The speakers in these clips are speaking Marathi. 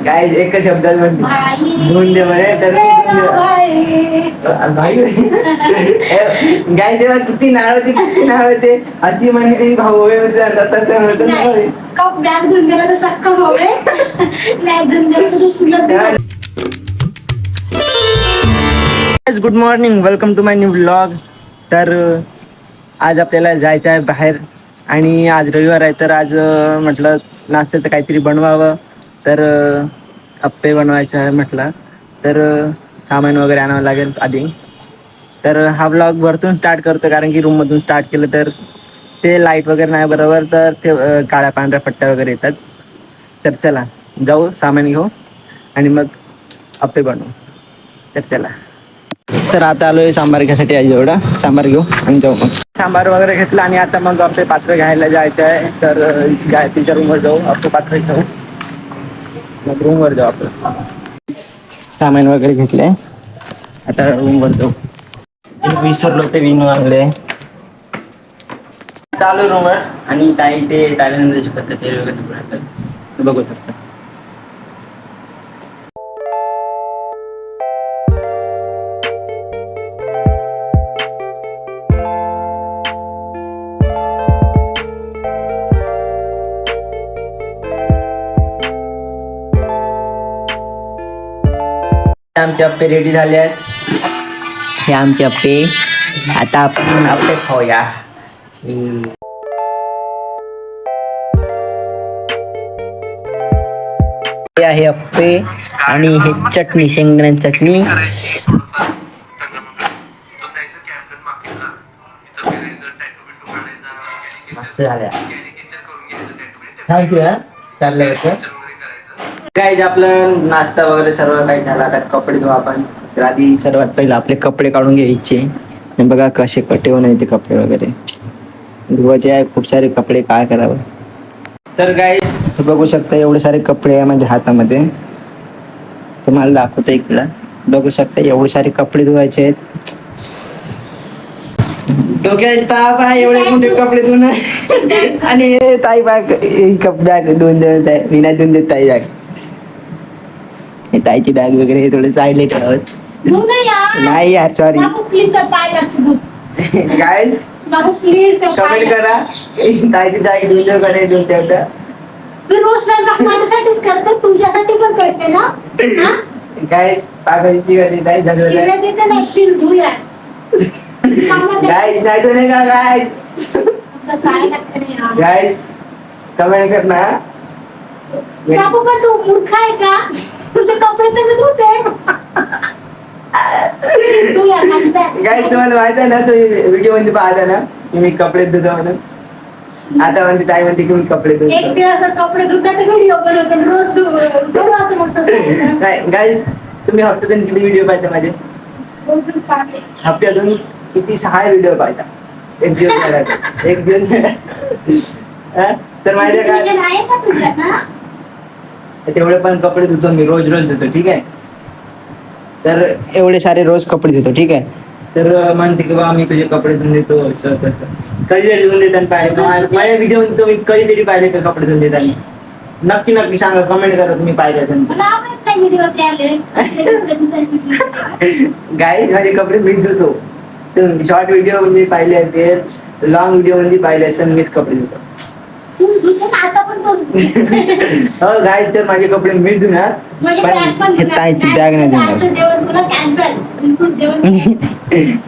काय एकच शब्दात म्हणते धुवून दे म्हणे तर गाय जेव्हा किती नाळ होते अति म्हणजे भाऊ बॅग धुवून गेला तर सक्का भाऊ नाही धुवून गेला तर तुला. Good morning, welcome to my new vlog. तर आज आपल्याला जायचं आहे बाहेर आणि आज रविवार आहे तर आज म्हटलं नाश्त्याचं काहीतरी बनवावं. तर अप्पे बनवायचं आहे म्हटलं तर सामान वगैरे आणावं लागेल आधी. तर हा व्लॉग वरतून स्टार्ट करतो कारण की रूममधून स्टार्ट केलं तर ते लाईट वगैरे नाही बरोबर तर ते काळ्या पांढऱ्या पट्ट्या वगैरे येतात. तर चला जाऊ सामान घेऊ आणि मग अप्पे बनवू. तर चला. तर आता आलोय सांबार घ्यायसाठी आहे जेवढा सांबार घेऊ आणि जाऊ मग. सांबार वगैरे घेतला आणि आता मग आपले पात्र घ्यायला जायचं आहे. तर तिच्या रूमवर जाऊ आपलं पात्र घेऊ मग रूमवर जाऊ. आपलं सामान वगैरे घेतले आता रूमवर जाऊ. विसरलो ते विनू आणले. आलो रूमवर आणि काही ते टाळल्यानंतरची पद्धत वगैरे बघू शकता. आमचे अप्पे रेडी झाले आहेत. हे आमचे अप्पे. आता आपण अप्पे खाऊया. हे आहे अप्पे आणि हे चटणी शेंगदाण्याची चटणी. मस्त झाल्या. थँक्यू. चाललंय काय आपलं नाश्ता वगैरे सर्व काही झाला. आता कपडे धुवा आपण. तर आधी सर्वात पहिलं आपले कपडे काढून घ्यायचे. बघा कसे कटे नाही ते कपडे वगैरे धुवायचे आहे. खूप सारे कपडे काय करावं. तर गाईस बघू शकता एवढे सारे कपडे आहे माझ्या हातामध्ये. तुम्हाला दाखवतो इकडं. बघू शकता एवढे सारे कपडे धुवायचे आहेत. डोक्यात ताप आहे एवढे मोठे कपडे धुणं. आणि ताई बॅग बॅग धुवून देत आहे. मी नाही धुवून देत ताई बॅग. ताईची बॅग वगैरे थोडं साईडला ठेवत नाही यार. सॉरी गाईज प्लीज कमेंट करा ताईची बॅग धुवून का नाही धुवून ठेवता. मी रोज माझ्यासाठीच करते तुमच्यासाठी पण करते ना. गाईज पागायची कधी ताई शिव्या देते ना शिल धुया. गाईज नाही धुणे का गाईज. काय लागतं नाही गाईज कमेंट कर ना. बाबू पण तू मूर्ख आहे का. तुझे कपडे तर मी धुते. गाईज तुम्हाला माहित आहे ना तुम्ही व्हिडिओ मध्ये पाहता ना की मी कपडे धुतो म्हणून. आता म्हणते ताई म्हणते की मी कपडे धुतो. एक दिवस कपडे धुता तर व्हिडिओ बनवते रोज बनवायचं म्हणतं. नाही गाईज तुम्ही हप्त्यातून किती व्हिडिओ पाहता माझे. हप्त्यातून किती 6 व्हिडिओ पाहता. एक दिवस तर माहिती आहे का तेवढे पण कपडे धुतो मी रोज धुतो. ठीक आहे. तर एवढे सारे रोज कपडे धुतो. ठीक आहे. तर म्हणते की बा मी तुझे कपडे धुवून देतो असं तसं. कधीतरी धुवून देताना पाहिजे माझ्या व्हिडिओ मध्ये तुम्ही कधीतरी पाहिले का कपडे धुवून देताना. नक्की सांगा कमेंट करा तुम्ही पाहिले असेल. गाईज माझे कपडे मी धुतो. तुम्ही शॉर्ट व्हिडिओ म्हणजे पाहिले असेल लॉंग व्हिडिओ मध्ये पाहिले असेल मीच कपडे धुतो. हो गाईज तर माझे कपडे मी धुणार पण ताईची बॅग नाही धुणार.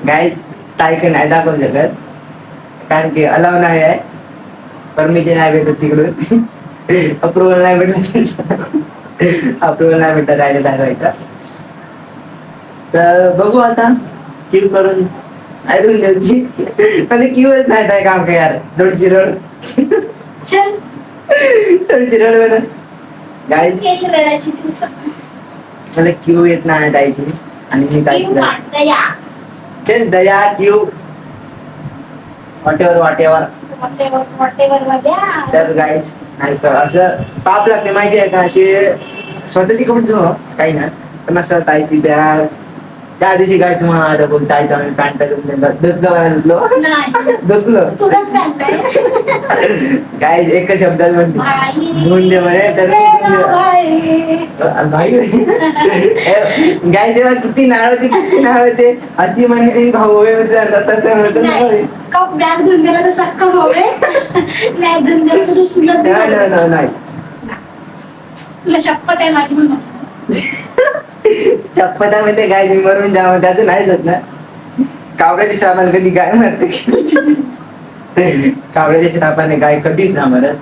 गाईज ताईकडे नाही दाखवू शकत कारण की अलाव नाही आहे. परमिशन नाही भेटत तिकडून. अप्रुव्हल नाही भेटत. अप्रुव्हल नाही भेटत ताईला दाखवायचा. तर बघू आता क्यू करून क्यूच नाही ताई काम का यार. थोडीशी रड थोडीशी रड बरं गाईज. मला क्यू येत नाही ताईची आणि मी काय तेच दया क्यू वाटेवर. तर गाईज नाही असं पाप लागते माहिती आहे का. असे स्वतःची कपडे धुवा काही ना पण असं ताईची बॅग त्या दिवशी काय तुम्हाला आता बोल ताईचा मी पॅन्ट नाही धुतलं तुझाच पॅन्ट आहे काय एका शब्दात म्हणते धुवून दे म्हणे तर भाई गाय तेव्हा किती नाळ होते अति म्हणे भाऊ नाही कप बॅग धुवून गेला तर सक्का भाऊ आहे नाही धुवून गेला तर तुला नाही तुला शपथ आहे माझी म्हणून चप्पटामध्ये गाय मी मरून जावं त्याचं नाहीच होत ना कावड्याच्या श्रापाने कधी गाय मरते कावड्याच्या श्रापाने गाय कधीच ना मरत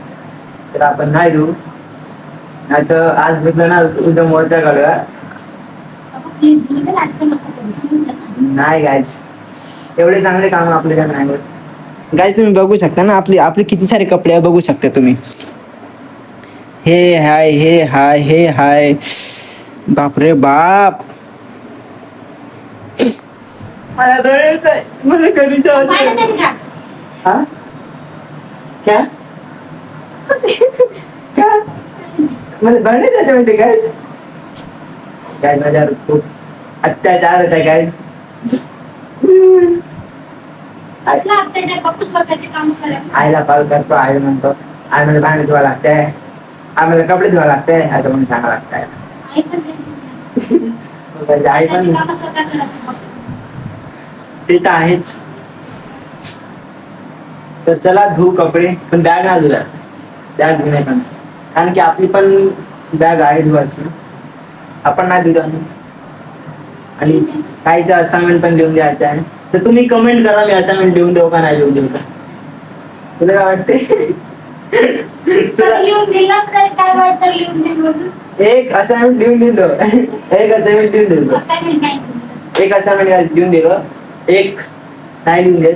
तर आपण नाही धुऊ नाही तर आज झुकलं ना उद्या मोर्चा काढूया प्लीज धुवून दे नाटकं नको करू, समजलं का? नाही गायच एवढे चांगले काम आपल्याकडे नाही होत गायज तुम्ही बघू शकता ना आपले आपले किती सारे कपडे आहे बघू शकता तुम्ही हे हाय बापरे बाप मला घरी भांडण नाही घास. हा क्या क्या मला भांडे त्याच्यामध्ये गायज काय माझ्या खूप अत्याचार होता गायज असला अत्याचार बापू स्वतःचे काम करायला आईला कॉल करतो आई म्हणतो आई मला भांडे धुवा लागतंय आम्हाला कपडे धुवा लागतंय असं म्हणून सांगा लागतंय आई पण तेच म्हणते. आई स्वतःची पण कामं स्वतः करत बघ. ते तर आहेच तर चला धुऊ कपडे पण बॅग ना धुला बॅग घेणे पण कारण की आपली पण बॅग आहे धुवाची आपण नाही धुला आणि काहीच असाइनमेंट पण लिहून द्यायचं आहे तर तुम्ही कमेंट करा मी असाइनमेंट लिहून देऊ का नाही लिहून देऊ का तुला काय वाटते तर लिहून दिला तर काय वाटतं लिहून दे म्हणून एक असाइनमेंट लिहून दिलो एक असाइनमेंट लिहून दिलो असाइनमेंट नाही दिलं. एक असाइनमेंट लिहून दिलं एक नाही लिहून देत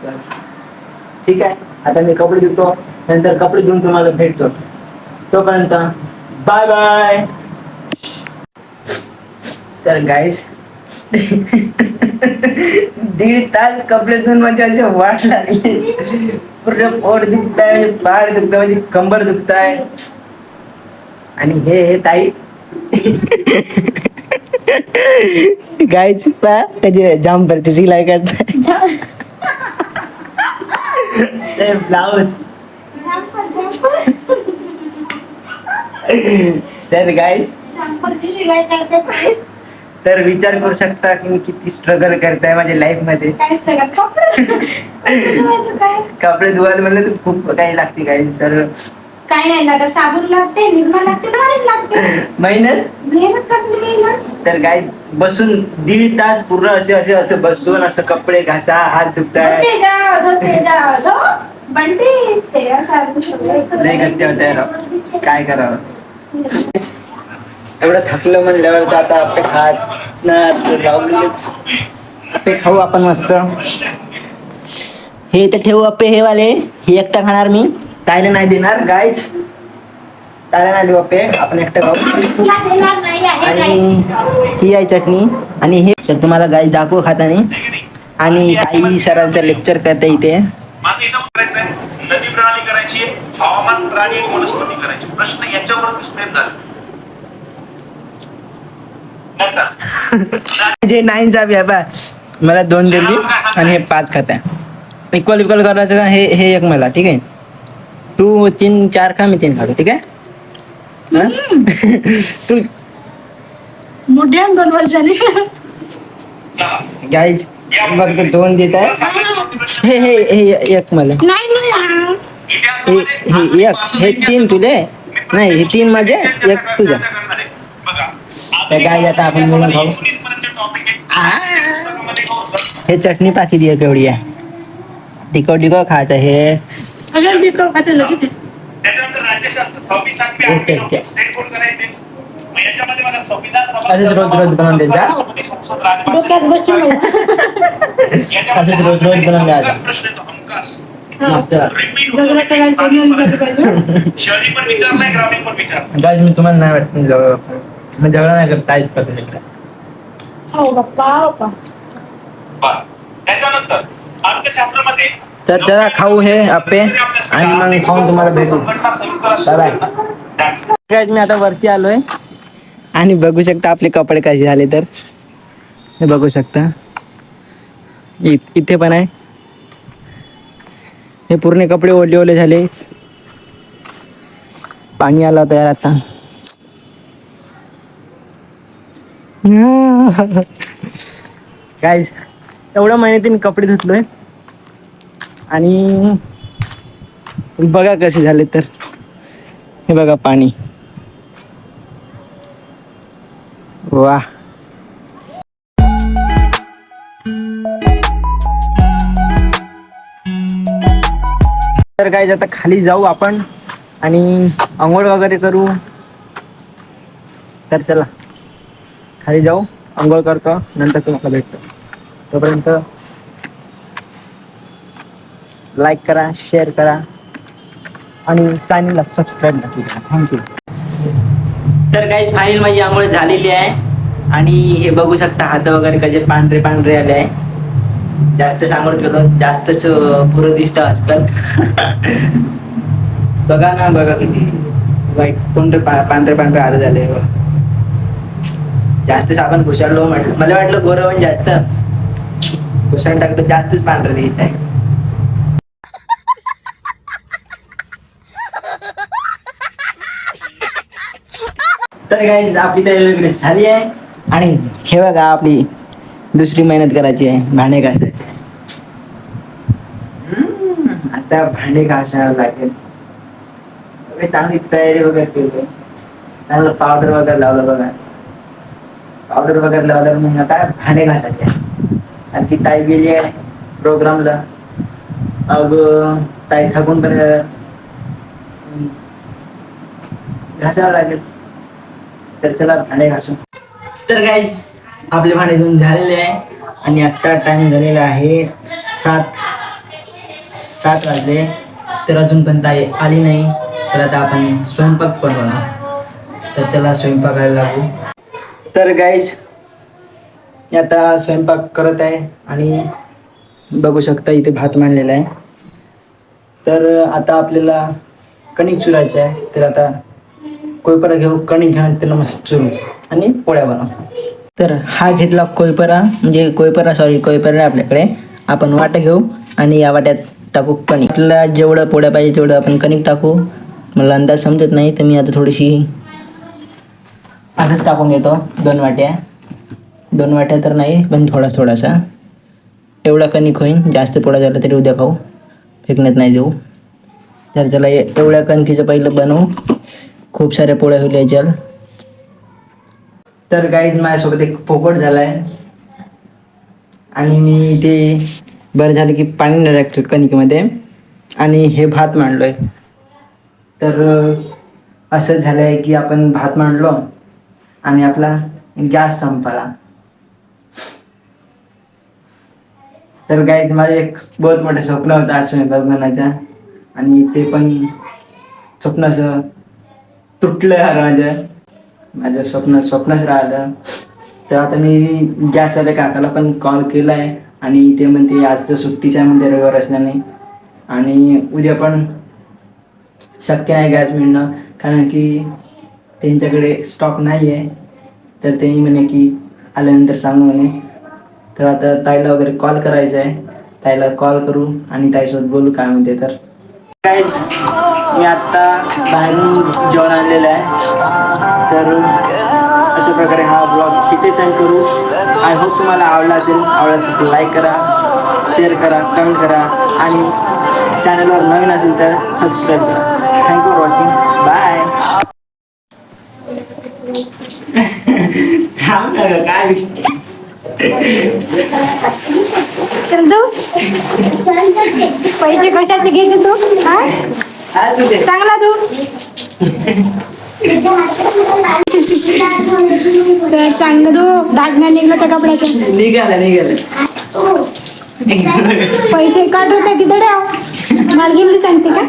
चल. ठीक आहे आता मी कपडे धुतो नंतर कपडे धुवून तुम्हाला भेटतो तोपर्यंत बाय बाय तर गाईस 1.5 तास कपडे धुवून म्हणजे असे वाट लागली पूर्ण पोट दुखताय म्हणजे पाड दुखताय म्हणजे कंबर दुखताय आणि हे ताई गाईच पा कधी जाम भरती सिलाई करताय ब्लाउज जम्पर तर गाईज जम्परची शिलाई काढते तर विचार करू शकता की मी किती स्ट्रगल करताय माझ्या लाईफ मध्ये काय सगळं कपडे धुवायचं काय कपडे धुवायला म्हणलं तर खूप काही लागते गाईज तर काय नाही लागत साबण लागते निर्मा लागते पाणी लागते मेहनत कसली मेहनत तर गाय बसून 1.5 तास पूर्ण असे बसून असं कपडे घासा हात धुताय धोते जा बंटी तेरा साबण सगळं लय गट्टे होते राव. काय करावं एवढं थकलं म्हणल्यावर तर आता आपे खात ना लावलेच आपे खाऊ आपण मस्त हे तर ठेवू आपे हे वाले हे एकटा खाणार मी ताईला नाही देणार गायच ताईला नाही देऊ आपे आपण एकटं खाऊ तुला देणार नाही आहे आणि guys. ही आहे चटणी आणि हे तर तुम्हाला गाई दाखवू खाताना आणि काही सरांचं लेक्चर करता इथे माझं इथं करायचं आहे नदी प्रणाली करायची आहे हवामान प्राणी आणि वनस्पती करायची प्रश्न याच्यावर स्प्रेम झाला नंतर जे 9 चा बी आहे बा मला 2 दिली आणि हे 5 खात आहे इक्वल करायचं का हे एक मला ठीक आहे तू 3-4 खा मी 3 खातो ठीक आहे हं? तू मोठ्या 2 वर्षांनी गाईज फक्त 2 देत आहे हे एक मला नाही हे एक हे 3 तुले नाही हे 3 माझे एक तुझं तर गाईज आता आपण मिळून खाऊ हे चटणी पाकी दिया केवढी आहे टिको खायचं हे त्याच्यानंतर राज्यशास्त्र 26 ओके, ओके. स्टेट बोर्ड करायचे मग याच्यामध्ये मला संविधान सभा असंच रोज बनवून द्यायचं. राष्ट्रपती संसद राजभाषा डोक्यात बसून याच्यामध्ये असंच रोज बनवून द्यायचं. हमखास प्रश्न येतो हमखास मस्त Repeat जगला होतो. कळायला genuine झालं पाहिजे. शहरी पण विचारलंय ग्रामीण पण विचारलंय गाईज मी तुम्हाला नाही वाटत मी जवळ मी जवळ नाही करत काहीच करत नाही हो बाप्पा बाप्पा बरं. त्याच्यानंतर अर्थशास्त्रामध्ये तर चला खाऊ हे आप्पे आणि मग खाऊन तुम्हाला भेटू बाय बाय गाईज मी आता वरती आलोय आणि बघू शकता आपले कपडे कसे झाले तर हे बघू शकता इथे पण आहे. हे पूर्ण कपडे ओले ओले झाले. पाणी आला तयार आता. गाईज एवढ्या मेहनतीने कपडे धुतलोय आणि बघा कसे झाले तर. हे बघा पाणी. वा. तर गाईज आता खाली जाऊ आपण आणि आंघोळ वगैरे करू. तर चला खाली जाऊ, आंघोळ करतो, नंतर तुम्हाला भेटतो. तोपर्यंत लाईक करा, शेअर करा आणि चॅनलला सबस्क्राईब नक्की करा. थँक्यू. तर गाईज फायनल माझी आंघोळ झालेली आहे आणि हे बघू शकता हात वगैरे कसे पांढरे पांढरे आले आहे. जास्तच आंघोळ केलं, जास्तच पुरं दिसतं आजकाल. बघा ना, बघा किती वाईट पांढरे पांढरे हात झाले. जास्त साबण घुसाळलो म्हटलं, मला वाटलं गोरं पण जास्त घुसाळ टाकलं, जास्तच पांढरं दिसत आहे. तर गाईज आपली तयारी वगैरे झाली आहे आणि हे बघा आपली दुसरी मेहनत करायची आहे, भांडे घासायचे. आता भांडे घासावं लागेल. चांगली तयारी वगैरे केली, चांगलं पावडर वगैरे लावलं बघा. पावडर वगैरे लावल्यावर मग आता भांडे घासायचे. आणि ती ताई गेली आहे प्रोग्रामला. अग ताई थकून पण घासावं लागेल. तर चला भांडे घासू. तर गाईज आपले भांडे धुवून झालेले आहे आणि आत्ता टाइम झालेला आहे 7 वाजले. तर अजून पण ताई आली नाही. तर आता आपण स्वयंपाक बनवणार. तर चला स्वयंपाकाला लागू. तर गाईज मी आता स्वयंपाक करत आहे आणि बघू शकता इथे भात मांडलेला आहे. तर आता आपल्याला कणिक चुरायचं आहे. तर आता कोयपरा घेऊ, कणिक घेऊन त्याला मस्त चुरू आणि पोळ्या बनवू. तर हा घेतला कोयपरा, म्हणजे कोयपरा आपल्याकडे. आपण वाटा घेऊ आणि या वाट्यात टाकू कणिक. आपल्याला जेवढं पोळ्या पाहिजे तेवढं आपण कणिक टाकू. मला अंदाज समजत नाही तर मी आता थोडीशी आधीच टाकून घेतो. 2 वाट्या तर नाही, पण थोडासा एवढा कणिक होईल. जास्त पोळा झाला तरी उद्या खाऊ, फेकण्यात नाही देऊ. तर चला एवढ्या कणकीचं पहिलं बनवू. खूप साऱ्या पोळ्या होईल याच्यात. तर गाईज माझ्यासोबत एक पोपट झाला आहे आणि मी इथे बरं झालं की पाणी नाही टाकलं कणिकीमध्ये आणि हे भात मांडलोय. तर असं झालं आहे की आपण भात मांडलो आणि आपला गॅस संपला. तर गाईज माझं एक बहुत मोठं स्वप्न होतं आज स्वयंपाक बनवायचा आणि ते पण स्वप्न असं तुटलं यार. माझं स्वप्नच राहिलं. तर आता मी गॅसवाल्या काकाला पण कॉल केला आहे आणि ते म्हणते आज तर सुट्टीचं आहे म्हणते, रविवार असल्याने, आणि उद्या पण शक्य नाही गॅस मिळणं कारण की त्यांच्याकडे स्टॉक नाही आहे. तर तेही म्हणे की आल्यानंतर सांगू म्हणे. तर आता ताईला वगैरे कॉल करायचा आहे. ताईला कॉल करू आणि ताईसोबत बोलू काय म्हणते. तर गाईज मी आत्ता बाहेरून जेवण आणलेलं आहे. तर अशा प्रकारे हा ब्लॉग इथेच एंड करू. आय होप तुम्हाला आवडला असेल. आवडला लाईक करा, शेअर करा, कमेंट करा आणि चॅनलवर नवीन असेल तर सबस्क्राईब करा. Thank you for watching. बाय. काय पैसे कशाचे घेते तू? चांगला तू चांगलं तू डाग नाही निघलं त्या कपड्याचं. निघालं पैसे काढ होते तिथे मला गेली सांगते का?